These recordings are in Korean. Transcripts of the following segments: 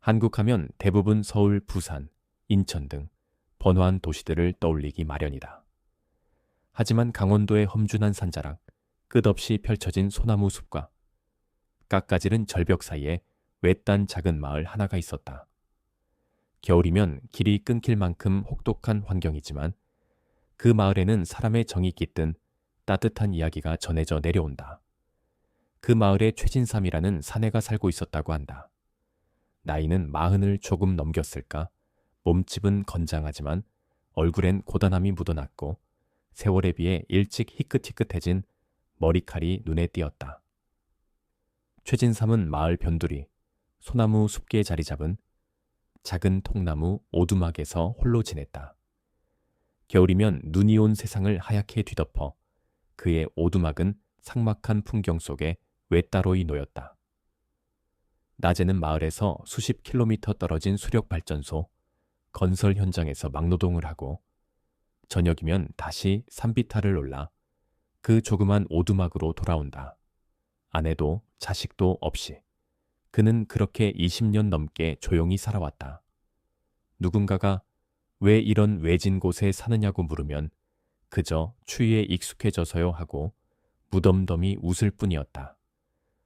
한국하면 대부분 서울, 부산, 인천 등 번화한 도시들을 떠올리기 마련이다. 하지만 강원도의 험준한 산자락, 끝없이 펼쳐진 소나무 숲과 깎아지른 절벽 사이에 외딴 작은 마을 하나가 있었다. 겨울이면 길이 끊길 만큼 혹독한 환경이지만 그 마을에는 사람의 정이 깃든 따뜻한 이야기가 전해져 내려온다. 그 마을에 최진삼이라는 사내가 살고 있었다고 한다. 나이는 40을 조금 넘겼을까? 몸집은 건장하지만 얼굴엔 고단함이 묻어났고 세월에 비해 일찍 희끗희끗해진 머리칼이 눈에 띄었다. 최진삼은 마을 변두리, 소나무 숲기에 자리 잡은 작은 통나무 오두막에서 홀로 지냈다. 겨울이면 눈이 온 세상을 하얗게 뒤덮어 그의 오두막은 삭막한 풍경 속에 외따로이 놓였다. 낮에는 마을에서 수십 킬로미터 떨어진 수력발전소, 건설 현장에서 막노동을 하고 저녁이면 다시 산비탈을 올라 그 조그만 오두막으로 돌아온다. 아내도 자식도 없이. 그는 그렇게 20년 넘게 조용히 살아왔다. 누군가가 왜 이런 외진 곳에 사느냐고 물으면 그저 추위에 익숙해져서요 하고 무덤덤이 웃을 뿐이었다.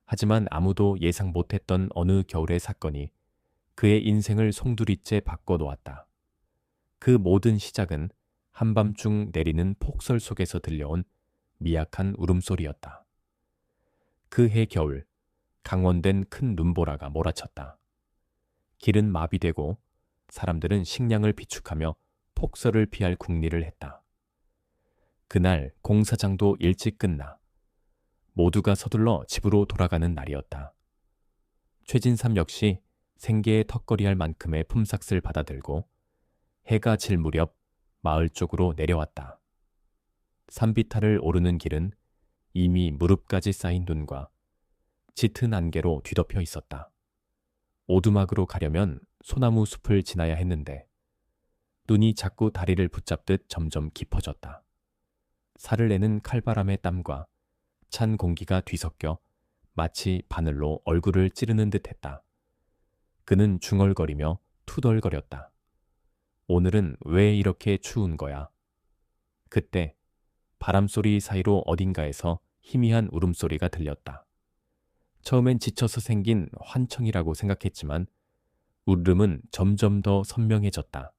하지만 아무도 예상 못했던 어느 겨울의 사건이 그의 인생을 송두리째 바꿔놓았다. 그 모든 시작은 한밤중 내리는 폭설 속에서 들려온 미약한 울음소리였다. 그 해 겨울, 강원된 큰 눈보라가 몰아쳤다. 길은 마비되고 사람들은 식량을 비축하며 폭설을 피할 궁리를 했다. 그날 공사장도 일찍 끝나 모두가 서둘러 집으로 돌아가는 날이었다. 최진삼 역시 생계에 턱걸이할 만큼의 품삯을 받아들고 해가 질 무렵 마을 쪽으로 내려왔다. 산비탈을 오르는 길은 이미 무릎까지 쌓인 눈과 짙은 안개로 뒤덮여 있었다. 오두막으로 가려면 소나무 숲을 지나야 했는데 눈이 자꾸 다리를 붙잡듯 점점 깊어졌다. 살을 내는 칼바람의 땀과 찬 공기가 뒤섞여 마치 바늘로 얼굴을 찌르는 듯했다. 그는 중얼거리며 투덜거렸다. 오늘은 왜 이렇게 추운 거야? 그때 바람소리 사이로 어딘가에서 희미한 울음소리가 들렸다. 처음엔 지쳐서 생긴 환청이라고 생각했지만 울음은 점점 더 선명해졌다.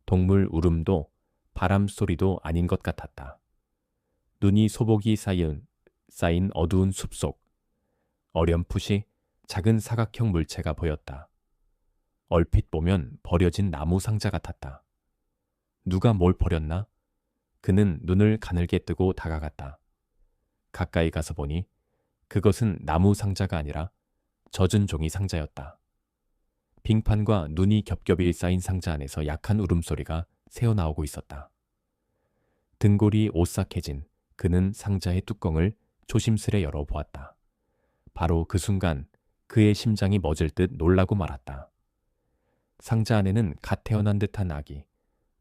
동물 울음도 바람소리도 아닌 것 같았다. 눈이 소복이 쌓인 어두운 숲속, 어렴풋이 작은 사각형 물체가 보였다. 얼핏 보면 버려진 나무 상자 같았다. 누가 뭘 버렸나? 그는 눈을 가늘게 뜨고 다가갔다. 가까이 가서 보니 그것은 나무 상자가 아니라 젖은 종이 상자였다. 빙판과 눈이 겹겹이 쌓인 상자 안에서 약한 울음소리가 새어나오고 있었다. 등골이 오싹해진 그는 상자의 뚜껑을 조심스레 열어보았다. 바로 그 순간 그의 심장이 멎을 듯 놀라고 말았다. 상자 안에는 갓 태어난 듯한 아기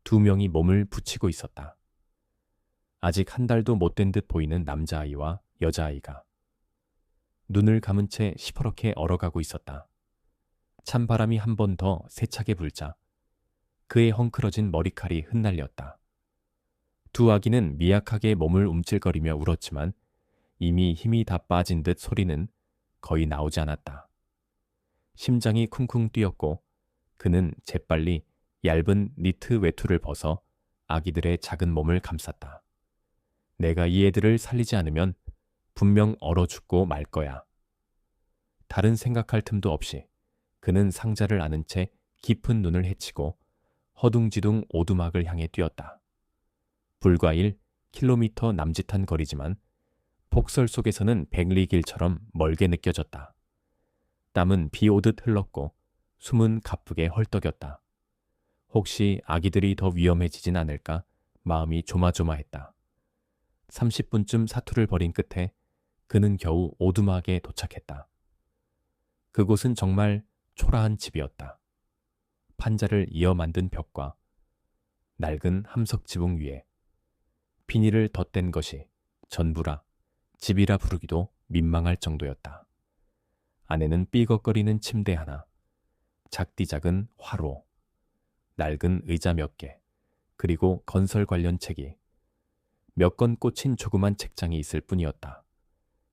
2명이 몸을 붙이고 있었다. 아직 1달도 못 된 듯 보이는 남자아이와 여자아이가 눈을 감은 채 시퍼렇게 얼어가고 있었다. 찬바람이 한 번 더 세차게 불자 그의 헝클어진 머리칼이 흩날렸다. 두 아기는 미약하게 몸을 움찔거리며 울었지만 이미 힘이 다 빠진 듯 소리는 거의 나오지 않았다. 심장이 쿵쿵 뛰었고 그는 재빨리 얇은 니트 외투를 벗어 아기들의 작은 몸을 감쌌다. 내가 이 애들을 살리지 않으면 분명 얼어 죽고 말 거야. 다른 생각할 틈도 없이 그는 상자를 안은 채 깊은 눈을 헤치고 허둥지둥 오두막을 향해 뛰었다. 불과 1km 남짓한 거리지만 폭설 속에서는 백리길처럼 멀게 느껴졌다. 땀은 비 오듯 흘렀고 숨은 가쁘게 헐떡였다. 혹시 아기들이 더 위험해지진 않을까 마음이 조마조마했다. 30분쯤 사투를 벌인 끝에 그는 겨우 오두막에 도착했다. 그곳은 정말 초라한 집이었다. 판자를 이어 만든 벽과 낡은 함석 지붕 위에 비닐을 덧댄 것이 전부라 집이라 부르기도 민망할 정도였다. 안에는 삐걱거리는 침대 하나, 작디 작은 화로, 낡은 의자 몇 개, 그리고 건설 관련 책이 몇 권 꽂힌 조그만 책장이 있을 뿐이었다.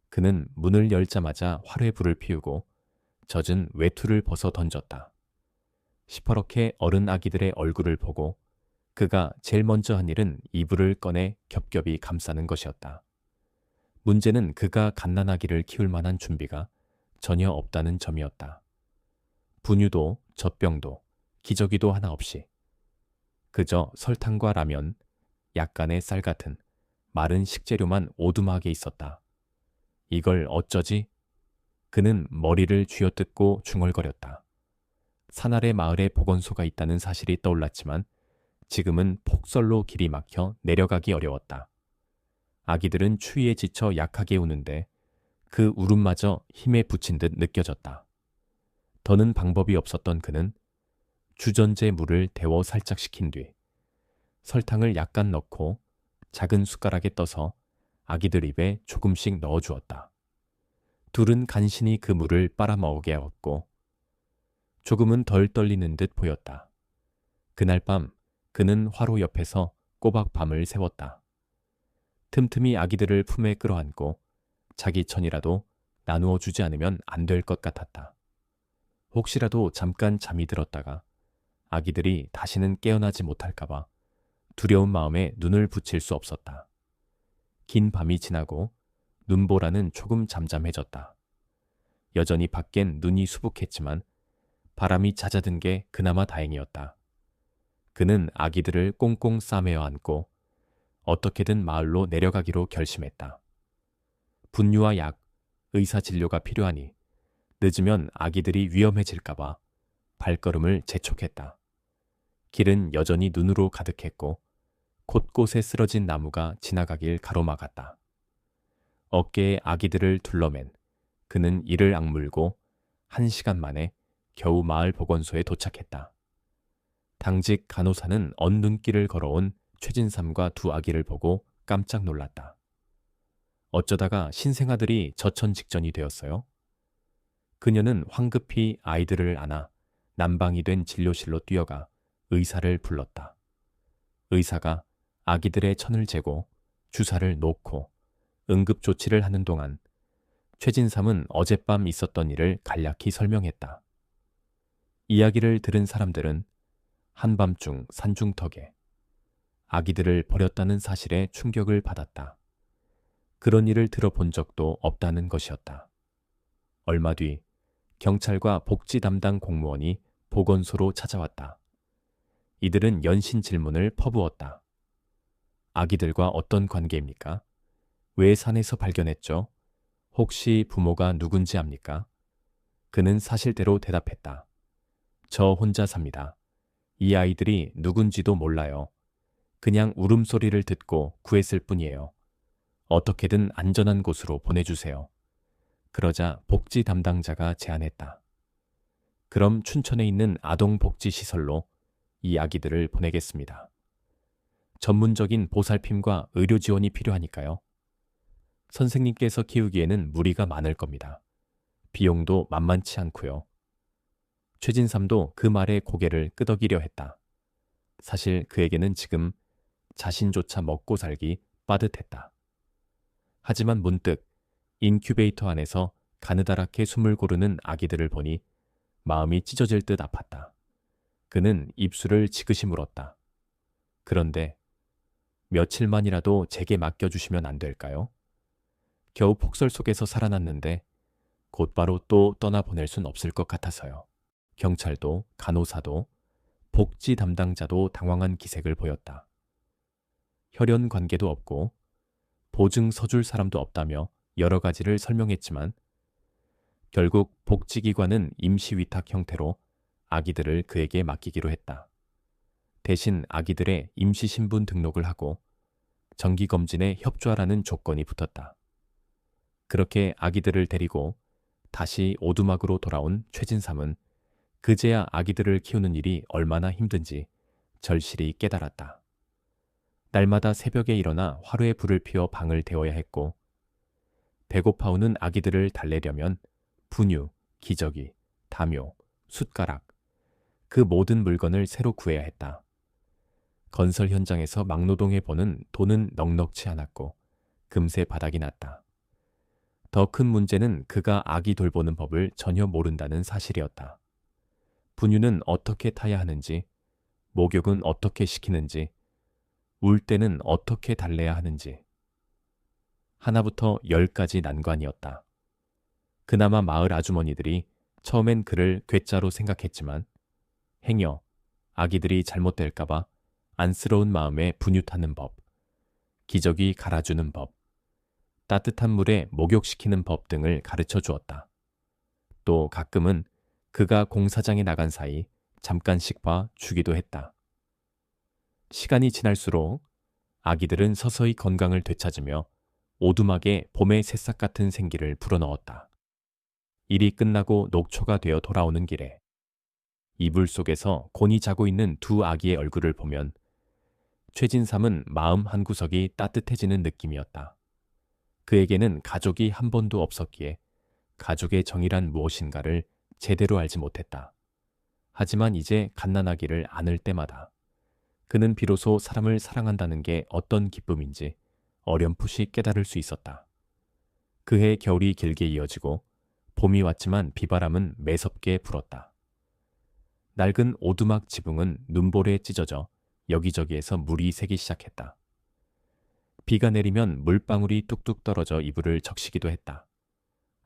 그는 문을 열자마자 활에 불을 피우고 젖은 외투를 벗어 던졌다. 시퍼렇게 어른 아기들의 얼굴을 보고 그가 제일 먼저 한 일은 이불을 꺼내 겹겹이 감싸는 것이었다. 문제는 그가 갓난아기를 키울 만한 준비가 전혀 없다는 점이었다. 분유도 젖병도 기저귀도 하나 없이 그저 설탕과 라면, 약간의 쌀 같은 마른 식재료만 오두막에 있었다. 이걸 어쩌지? 그는 머리를 쥐어뜯고 중얼거렸다. 산아래 마을에 보건소가 있다는 사실이 떠올랐지만 지금은 폭설로 길이 막혀 내려가기 어려웠다. 아기들은 추위에 지쳐 약하게 우는데 그 울음마저 힘에 부친 듯 느껴졌다. 더는 방법이 없었던 그는 주전제 물을 데워 살짝 식힌 뒤 설탕을 약간 넣고 작은 숟가락에 떠서 아기들 입에 조금씩 넣어주었다. 둘은 간신히 그 물을 빨아먹게 하였고 조금은 덜 떨리는 듯 보였다. 그날 밤 그는 화로 옆에서 꼬박 밤을 새웠다. 틈틈이 아기들을 품에 끌어안고 자기 천이라도 나누어 주지 않으면 안 될 것 같았다. 혹시라도 잠깐 잠이 들었다가 아기들이 다시는 깨어나지 못할까봐 두려운 마음에 눈을 붙일 수 없었다. 긴 밤이 지나고 눈보라는 조금 잠잠해졌다. 여전히 밖엔 눈이 수북했지만 바람이 잦아든 게 그나마 다행이었다. 그는 아기들을 꽁꽁 싸매어 안고 어떻게든 마을로 내려가기로 결심했다. 분유와 약, 의사 진료가 필요하니 늦으면 아기들이 위험해질까봐 발걸음을 재촉했다. 길은 여전히 눈으로 가득했고 곳곳에 쓰러진 나무가 지나가길 가로막았다. 어깨에 아기들을 둘러맨 그는 이를 악물고 1시간 만에 겨우 마을 보건소에 도착했다. 당직 간호사는 언눈길을 걸어온 최진삼과 두 아기를 보고 깜짝 놀랐다. 어쩌다가 신생아들이 저천직전이 되었어요? 그녀는 황급히 아이들을 안아 난방이 된 진료실로 뛰어가 의사를 불렀다. 의사가 아기들의 천을 재고 주사를 놓고 응급조치를 하는 동안 최진삼은 어젯밤 있었던 일을 간략히 설명했다. 이야기를 들은 사람들은 한밤중 산중턱에 아기들을 버렸다는 사실에 충격을 받았다. 그런 일을 들어본 적도 없다는 것이었다. 얼마 뒤 경찰과 복지 담당 공무원이 보건소로 찾아왔다. 이들은 연신 질문을 퍼부었다. 아기들과 어떤 관계입니까? 왜 산에서 발견했죠? 혹시 부모가 누군지 압니까? 그는 사실대로 대답했다. 저 혼자 삽니다. 이 아이들이 누군지도 몰라요. 그냥 울음소리를 듣고 구했을 뿐이에요. 어떻게든 안전한 곳으로 보내주세요. 그러자 복지 담당자가 제안했다. 그럼 춘천에 있는 아동복지시설로 이 아기들을 보내겠습니다. 전문적인 보살핌과 의료 지원이 필요하니까요. 선생님께서 키우기에는 무리가 많을 겁니다. 비용도 만만치 않고요. 최진삼도 그 말에 고개를 끄덕이려 했다. 사실 그에게는 지금 자신조차 먹고 살기 빠듯했다. 하지만 문득 인큐베이터 안에서 가느다랗게 숨을 고르는 아기들을 보니 마음이 찢어질 듯 아팠다. 그는 입술을 지그시 물었다. 그런데 며칠만이라도 제게 맡겨주시면 안 될까요? 겨우 폭설 속에서 살아났는데 곧바로 또 떠나보낼 순 없을 것 같아서요. 경찰도 간호사도 복지 담당자도 당황한 기색을 보였다. 혈연 관계도 없고 보증 서줄 사람도 없다며 여러 가지를 설명했지만 결국 복지기관은 임시위탁 형태로 아기들을 그에게 맡기기로 했다. 대신 아기들의 임시신분 등록을 하고 정기검진에 협조하라는 조건이 붙었다. 그렇게 아기들을 데리고 다시 오두막으로 돌아온 최진삼은 그제야 아기들을 키우는 일이 얼마나 힘든지 절실히 깨달았다. 날마다 새벽에 일어나 화로에 불을 피워 방을 데워야 했고 배고파 우는 아기들을 달래려면 분유, 기저귀, 담요, 숟가락, 그 모든 물건을 새로 구해야 했다. 건설 현장에서 막노동해 버는 돈은 넉넉치 않았고 금세 바닥이 났다. 더 큰 문제는 그가 아기 돌보는 법을 전혀 모른다는 사실이었다. 분유는 어떻게 타야 하는지, 목욕은 어떻게 시키는지, 울 때는 어떻게 달래야 하는지. 하나부터 10까지 난관이었다. 그나마 마을 아주머니들이 처음엔 그를 괴짜로 생각했지만 행여 아기들이 잘못될까봐 안쓰러운 마음에 분유 타는 법, 기저귀 갈아주는 법, 따뜻한 물에 목욕시키는 법 등을 가르쳐 주었다. 또 가끔은 그가 공사장에 나간 사이 잠깐씩 봐 주기도 했다. 시간이 지날수록 아기들은 서서히 건강을 되찾으며 오두막에 봄의 새싹 같은 생기를 불어넣었다. 일이 끝나고 녹초가 되어 돌아오는 길에 이불 속에서 곤히 자고 있는 두 아기의 얼굴을 보면 최진삼은 마음 한구석이 따뜻해지는 느낌이었다. 그에게는 가족이 한 번도 없었기에 가족의 정의란 무엇인가를 제대로 알지 못했다. 하지만 이제 갓난아기를 안을 때마다 그는 비로소 사람을 사랑한다는 게 어떤 기쁨인지 어렴풋이 깨달을 수 있었다. 그해 겨울이 길게 이어지고 봄이 왔지만 비바람은 매섭게 불었다. 낡은 오두막 지붕은 눈볼에 찢어져 여기저기에서 물이 새기 시작했다. 비가 내리면 물방울이 뚝뚝 떨어져 이불을 적시기도 했다.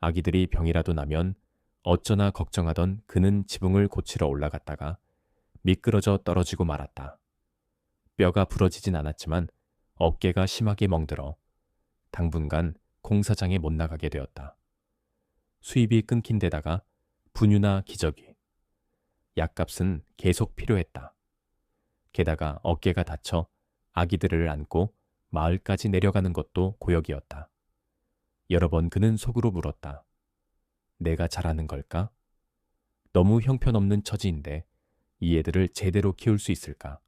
아기들이 병이라도 나면 어쩌나 걱정하던 그는 지붕을 고치러 올라갔다가 미끄러져 떨어지고 말았다. 뼈가 부러지진 않았지만 어깨가 심하게 멍들어 당분간 공사장에 못 나가게 되었다. 수입이 끊긴 데다가 분유나 기저귀, 약값은 계속 필요했다. 게다가 어깨가 다쳐 아기들을 안고 마을까지 내려가는 것도 고역이었다. 여러 번 그는 속으로 물었다. 내가 잘하는 걸까? 너무 형편없는 처지인데 이 애들을 제대로 키울 수 있을까?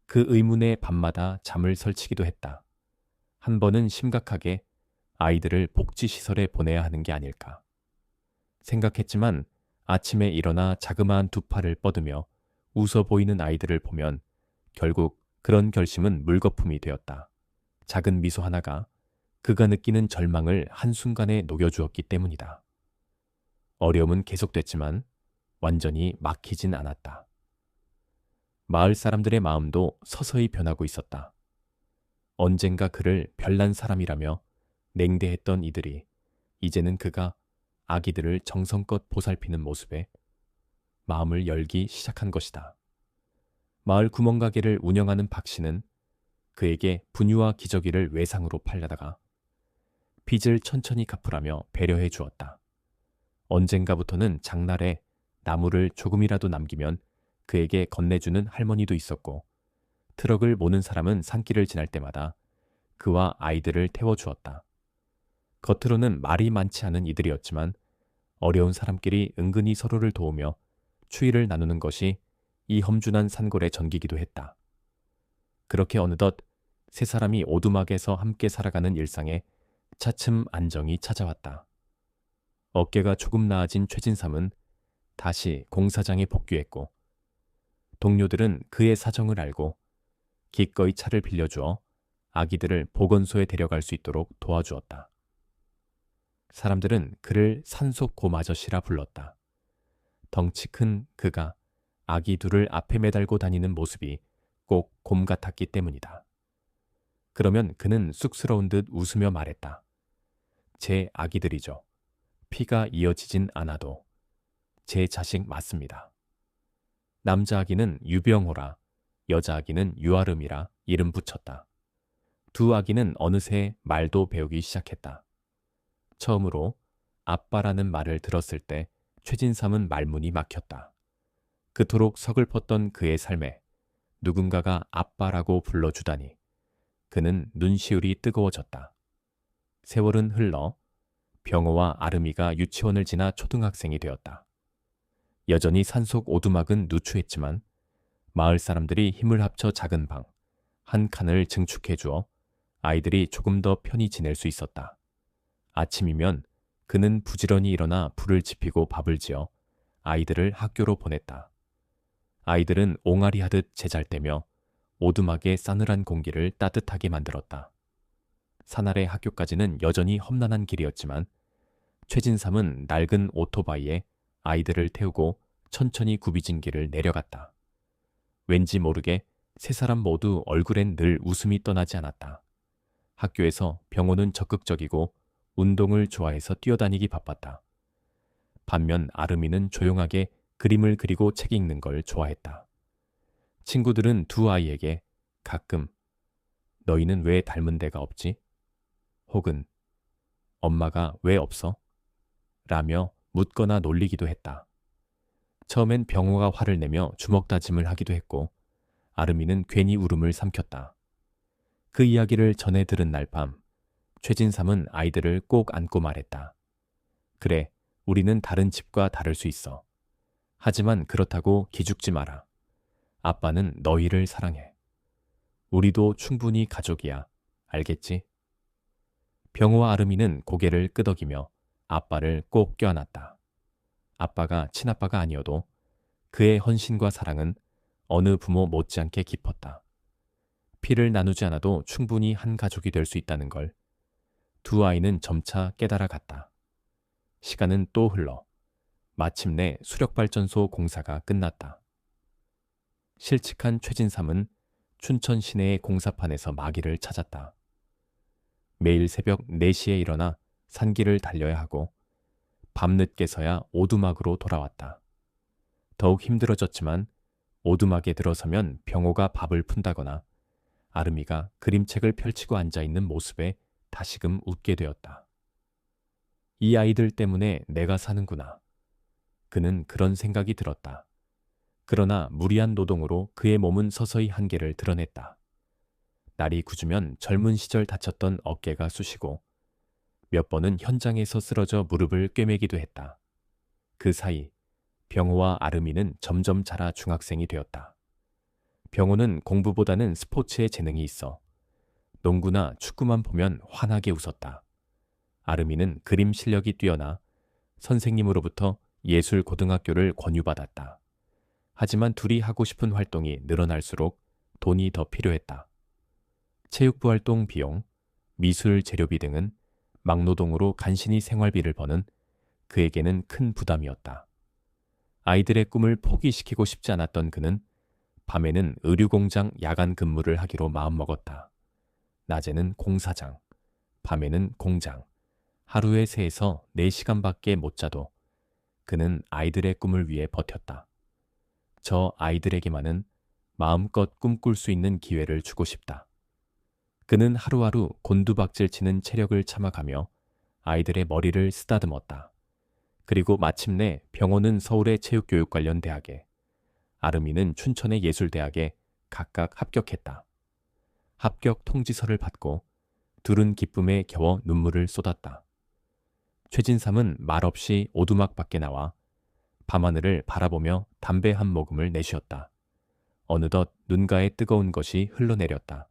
그 의문에 밤마다 잠을 설치기도 했다. 한 번은 심각하게 아이들을 복지시설에 보내야 하는 게 아닐까. 생각했지만 아침에 일어나 자그마한 두 팔을 뻗으며 웃어 보이는 아이들을 보면 결국 그런 결심은 물거품이 되었다. 작은 미소 하나가 그가 느끼는 절망을 한순간에 녹여주었기 때문이다. 어려움은 계속됐지만 완전히 막히진 않았다. 마을 사람들의 마음도 서서히 변하고 있었다. 언젠가 그를 별난 사람이라며 냉대했던 이들이 이제는 그가 아기들을 정성껏 보살피는 모습에 마음을 열기 시작한 것이다. 마을 구멍가게를 운영하는 박 씨는 그에게 분유와 기저귀를 외상으로 팔려다가 빚을 천천히 갚으라며 배려해 주었다. 언젠가부터는 장날에 나무를 조금이라도 남기면 그에게 건네주는 할머니도 있었고 트럭을 모는 사람은 산길을 지날 때마다 그와 아이들을 태워주었다. 겉으로는 말이 많지 않은 이들이었지만 어려운 사람끼리 은근히 서로를 도우며 추위를 나누는 것이 이 험준한 산골의 전기기도 했다. 그렇게 어느덧 세 사람이 오두막에서 함께 살아가는 일상에 차츰 안정이 찾아왔다. 어깨가 조금 나아진 최진삼은 다시 공사장에 복귀했고 동료들은 그의 사정을 알고 기꺼이 차를 빌려주어 아기들을 보건소에 데려갈 수 있도록 도와주었다. 사람들은 그를 산속 곰아저씨라 불렀다. 덩치 큰 그가 아기 둘을 앞에 매달고 다니는 모습이 꼭 곰 같았기 때문이다. 그러면 그는 쑥스러운 듯 웃으며 말했다. 제 아기들이죠. 피가 이어지진 않아도 제 자식 맞습니다. 남자 아기는 유병호라 여자 아기는 유아름이라 이름 붙였다. 두 아기는 어느새 말도 배우기 시작했다. 처음으로 아빠라는 말을 들었을 때 최진삼은 말문이 막혔다. 그토록 서글펐던 그의 삶에 누군가가 아빠라고 불러주다니 그는 눈시울이 뜨거워졌다. 세월은 흘러 병호와 아름이가 유치원을 지나 초등학생이 되었다. 여전히 산속 오두막은 누추했지만 마을 사람들이 힘을 합쳐 작은 방 한 칸을 증축해 주어 아이들이 조금 더 편히 지낼 수 있었다. 아침이면 그는 부지런히 일어나 불을 지피고 밥을 지어 아이들을 학교로 보냈다. 아이들은 옹알이 하듯 제잘대며 오두막의 싸늘한 공기를 따뜻하게 만들었다. 산아래 학교까지는 여전히 험난한 길이었지만 최진삼은 낡은 오토바이에 아이들을 태우고 천천히 굽이진 길을 내려갔다. 왠지 모르게 세 사람 모두 얼굴엔 늘 웃음이 떠나지 않았다. 학교에서 병호는 적극적이고 운동을 좋아해서 뛰어다니기 바빴다. 반면 아름이는 조용하게 그림을 그리고 책 읽는 걸 좋아했다. 친구들은 두 아이에게 가끔 너희는 왜 닮은 데가 없지? 혹은 엄마가 왜 없어? 라며 묻거나 놀리기도 했다. 처음엔 병호가 화를 내며 주먹다짐을 하기도 했고 아름이는 괜히 울음을 삼켰다. 그 이야기를 전해 들은 날 밤 최진삼은 아이들을 꼭 안고 말했다. 그래, 우리는 다른 집과 다를 수 있어. 하지만 그렇다고 기죽지 마라. 아빠는 너희를 사랑해. 우리도 충분히 가족이야. 알겠지? 병호와 아름이는 고개를 끄덕이며 아빠를 꼭 껴안았다. 아빠가 친아빠가 아니어도 그의 헌신과 사랑은 어느 부모 못지않게 깊었다. 피를 나누지 않아도 충분히 한 가족이 될 수 있다는 걸 두 아이는 점차 깨달아갔다. 시간은 또 흘러 마침내 수력발전소 공사가 끝났다. 실직한 최진삼은 춘천 시내의 공사판에서 마기를 찾았다. 매일 새벽 4시에 일어나 산길을 달려야 하고 밤늦게서야 오두막으로 돌아왔다. 더욱 힘들어졌지만 오두막에 들어서면 병호가 밥을 푼다거나 아름이가 그림책을 펼치고 앉아있는 모습에 다시금 웃게 되었다. 이 아이들 때문에 내가 사는구나. 그는 그런 생각이 들었다. 그러나 무리한 노동으로 그의 몸은 서서히 한계를 드러냈다. 날이 굳으면 젊은 시절 다쳤던 어깨가 쑤시고 몇 번은 현장에서 쓰러져 무릎을 꿰매기도 했다. 그 사이 병호와 아름이는 점점 자라 중학생이 되었다. 병호는 공부보다는 스포츠에 재능이 있어 농구나 축구만 보면 환하게 웃었다. 아름이는 그림 실력이 뛰어나 선생님으로부터 예술고등학교를 권유받았다. 하지만 둘이 하고 싶은 활동이 늘어날수록 돈이 더 필요했다. 체육부 활동 비용, 미술 재료비 등은 막노동으로 간신히 생활비를 버는 그에게는 큰 부담이었다. 아이들의 꿈을 포기시키고 싶지 않았던 그는 밤에는 의류공장 야간 근무를 하기로 마음먹었다. 낮에는 공사장, 밤에는 공장, 하루에 3에서 4시간밖에 못 자도 그는 아이들의 꿈을 위해 버텼다. 저 아이들에게만은 마음껏 꿈꿀 수 있는 기회를 주고 싶다. 그는 하루하루 곤두박질치는 체력을 참아가며 아이들의 머리를 쓰다듬었다. 그리고 마침내 병호는 서울의 체육교육 관련 대학에, 아름이는 춘천의 예술대학에 각각 합격했다. 합격 통지서를 받고 둘은 기쁨에 겨워 눈물을 쏟았다. 최진삼은 말없이 오두막 밖에 나와 밤하늘을 바라보며 담배 한 모금을 내쉬었다. 어느덧 눈가에 뜨거운 것이 흘러내렸다.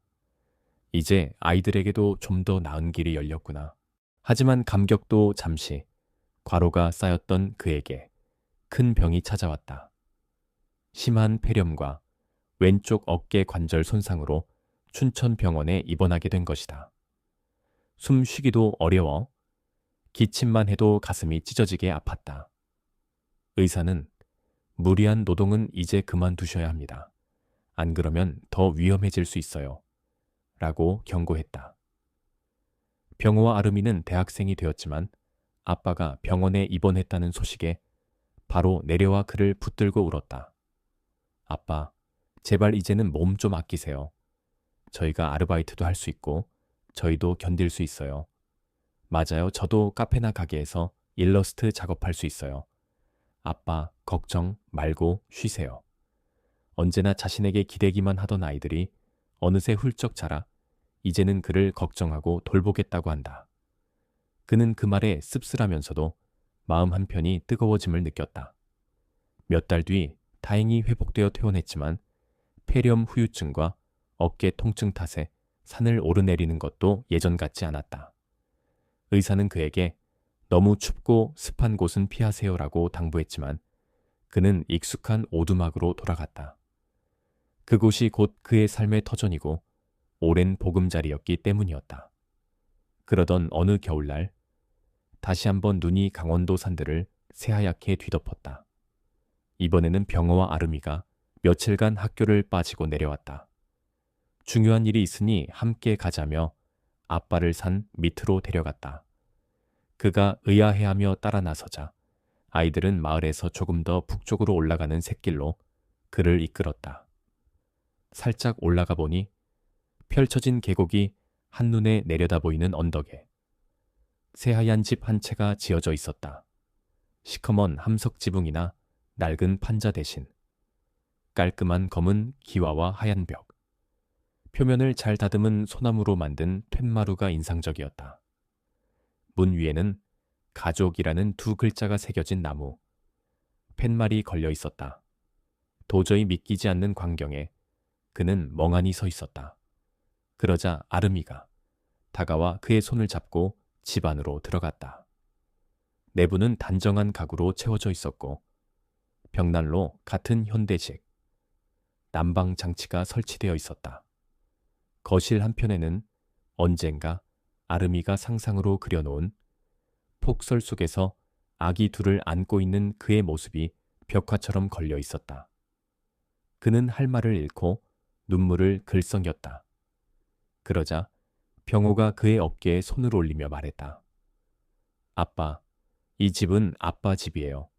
이제 아이들에게도 좀 더 나은 길이 열렸구나. 하지만 감격도 잠시, 과로가 쌓였던 그에게 큰 병이 찾아왔다. 심한 폐렴과 왼쪽 어깨 관절 손상으로 춘천병원에 입원하게 된 것이다. 숨 쉬기도 어려워 기침만 해도 가슴이 찢어지게 아팠다. 의사는 무리한 노동은 이제 그만두셔야 합니다. 안 그러면 더 위험해질 수 있어요. 라고 경고했다. 병호와 아름이는 대학생이 되었지만 아빠가 병원에 입원했다는 소식에 바로 내려와 그를 붙들고 울었다. 아빠, 제발 이제는 몸 좀 아끼세요. 저희가 아르바이트도 할 수 있고 저희도 견딜 수 있어요. 맞아요. 저도 카페나 가게에서 일러스트 작업할 수 있어요. 아빠, 걱정 말고 쉬세요. 언제나 자신에게 기대기만 하던 아이들이 어느새 훌쩍 자라 이제는 그를 걱정하고 돌보겠다고 한다. 그는 그 말에 씁쓸하면서도 마음 한편이 뜨거워짐을 느꼈다. 몇 달 뒤 다행히 회복되어 퇴원했지만 폐렴 후유증과 어깨 통증 탓에 산을 오르내리는 것도 예전 같지 않았다. 의사는 그에게 너무 춥고 습한 곳은 피하세요라고 당부했지만 그는 익숙한 오두막으로 돌아갔다. 그곳이 곧 그의 삶의 터전이고 오랜 보금자리였기 때문이었다. 그러던 어느 겨울날 다시 한번 눈이 강원도 산들을 새하얗게 뒤덮었다. 이번에는 병호와 아름이가 며칠간 학교를 빠지고 내려왔다. 중요한 일이 있으니 함께 가자며 아빠를 산 밑으로 데려갔다. 그가 의아해하며 따라 나서자 아이들은 마을에서 조금 더 북쪽으로 올라가는 샛길로 그를 이끌었다. 살짝 올라가 보니 펼쳐진 계곡이 한눈에 내려다 보이는 언덕에 새하얀 집 한 채가 지어져 있었다. 시커먼 함석 지붕이나 낡은 판자 대신 깔끔한 검은 기와와 하얀 벽, 표면을 잘 다듬은 소나무로 만든 툇마루가 인상적이었다. 문 위에는 가족이라는 두 글자가 새겨진 나무, 팻말이 걸려 있었다. 도저히 믿기지 않는 광경에 그는 멍하니 서 있었다. 그러자 아름이가 다가와 그의 손을 잡고 집 안으로 들어갔다. 내부는 단정한 가구로 채워져 있었고 벽난로 같은 현대식 난방 장치가 설치되어 있었다. 거실 한편에는 언젠가 아름이가 상상으로 그려놓은 폭설 속에서 아기 둘을 안고 있는 그의 모습이 벽화처럼 걸려 있었다. 그는 할 말을 잃고 눈물을 글썽였다. 그러자 병호가 그의 어깨에 손을 올리며 말했다. 아빠, 이 집은 아빠 집이에요.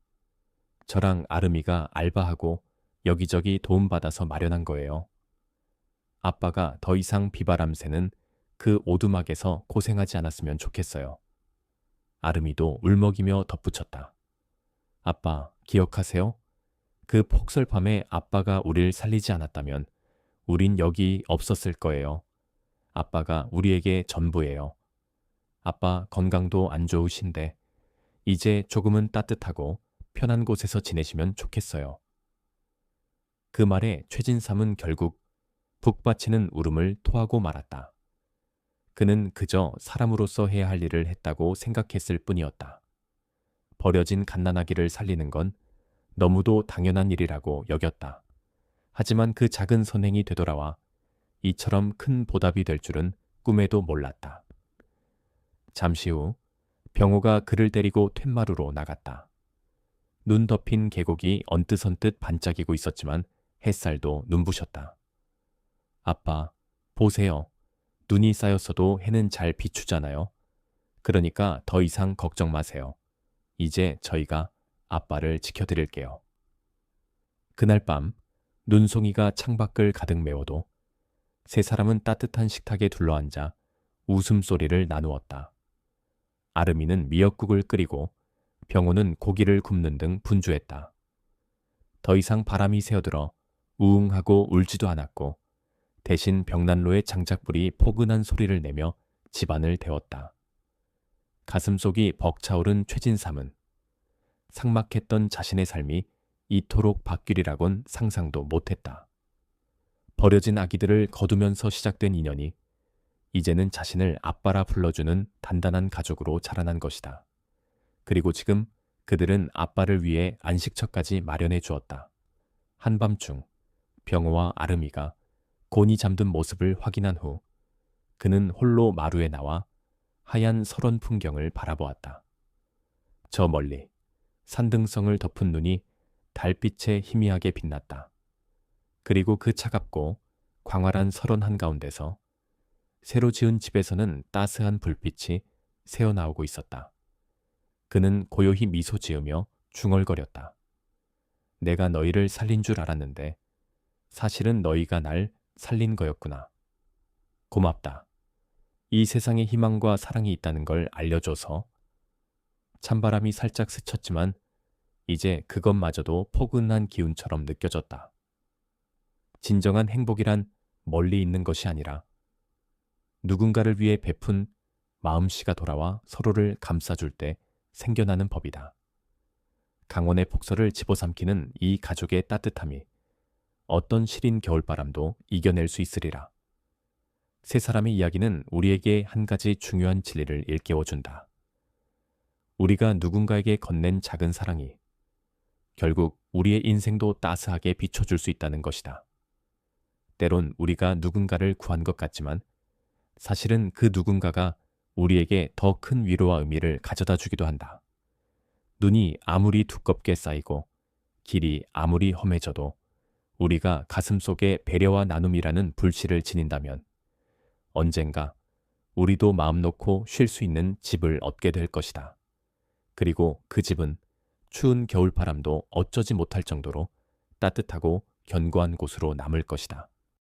저랑 아름이가 알바하고 여기저기 도움받아서 마련한 거예요. 아빠가 더 이상 비바람 새는 그 오두막에서 고생하지 않았으면 좋겠어요. 아름이도 울먹이며 덧붙였다. 아빠, 기억하세요? 그 폭설 밤에 아빠가 우릴 살리지 않았다면 우린 여기 없었을 거예요. 아빠가 우리에게 전부예요. 아빠 건강도 안 좋으신데 이제 조금은 따뜻하고 편한 곳에서 지내시면 좋겠어요. 그 말에 최진삼은 결국 북받치는 울음을 토하고 말았다. 그는 그저 사람으로서 해야 할 일을 했다고 생각했을 뿐이었다. 버려진 갓난아기를 살리는 건 너무도 당연한 일이라고 여겼다. 하지만 그 작은 선행이 되돌아와 이처럼 큰 보답이 될 줄은 꿈에도 몰랐다. 잠시 후 병호가 그를 데리고 툇마루로 나갔다. 눈 덮인 계곡이 언뜻언뜻 반짝이고 있었지만 햇살도 눈부셨다. 아빠, 보세요. 눈이 쌓였어도 해는 잘 비추잖아요. 그러니까 더 이상 걱정 마세요. 이제 저희가 아빠를 지켜드릴게요. 그날 밤 눈송이가 창밖을 가득 메워도 세 사람은 따뜻한 식탁에 둘러앉아 웃음소리를 나누었다. 아름이는 미역국을 끓이고 병호는 고기를 굽는 등 분주했다. 더 이상 바람이 새어들어 우웅하고 울지도 않았고 대신 벽난로의 장작불이 포근한 소리를 내며 집안을 데웠다. 가슴속이 벅차오른 최진삼은 삭막했던 자신의 삶이 이토록 바뀌리라곤 상상도 못했다. 버려진 아기들을 거두면서 시작된 인연이 이제는 자신을 아빠라 불러주는 단단한 가족으로 자라난 것이다. 그리고 지금 그들은 아빠를 위해 안식처까지 마련해 주었다. 한밤중 병호와 아름이가 곤히 잠든 모습을 확인한 후 그는 홀로 마루에 나와 하얀 설원 풍경을 바라보았다. 저 멀리 산등성을 덮은 눈이 달빛에 희미하게 빛났다. 그리고 그 차갑고 광활한 설원 한가운데서 새로 지은 집에서는 따스한 불빛이 새어나오고 있었다. 그는 고요히 미소 지으며 중얼거렸다. 내가 너희를 살린 줄 알았는데 사실은 너희가 날 살린 거였구나. 고맙다. 이 세상에 희망과 사랑이 있다는 걸 알려줘서. 찬바람이 살짝 스쳤지만 이제 그것마저도 포근한 기운처럼 느껴졌다. 진정한 행복이란 멀리 있는 것이 아니라 누군가를 위해 베푼 마음씨가 돌아와 서로를 감싸줄 때 생겨나는 법이다. 강원의 폭설을 집어삼키는 이 가족의 따뜻함이 어떤 시린 겨울바람도 이겨낼 수 있으리라. 세 사람의 이야기는 우리에게 한 가지 중요한 진리를 일깨워준다. 우리가 누군가에게 건넨 작은 사랑이 결국 우리의 인생도 따스하게 비춰줄 수 있다는 것이다. 때론 우리가 누군가를 구한 것 같지만 사실은 그 누군가가 우리에게 더 큰 위로와 의미를 가져다 주기도 한다. 눈이 아무리 두껍게 쌓이고 길이 아무리 험해져도 우리가 가슴속에 배려와 나눔이라는 불씨를 지닌다면 언젠가 우리도 마음 놓고 쉴 수 있는 집을 얻게 될 것이다. 그리고 그 집은 추운 겨울바람도 어쩌지 못할 정도로 따뜻하고 견고한 곳으로 남을 것이다.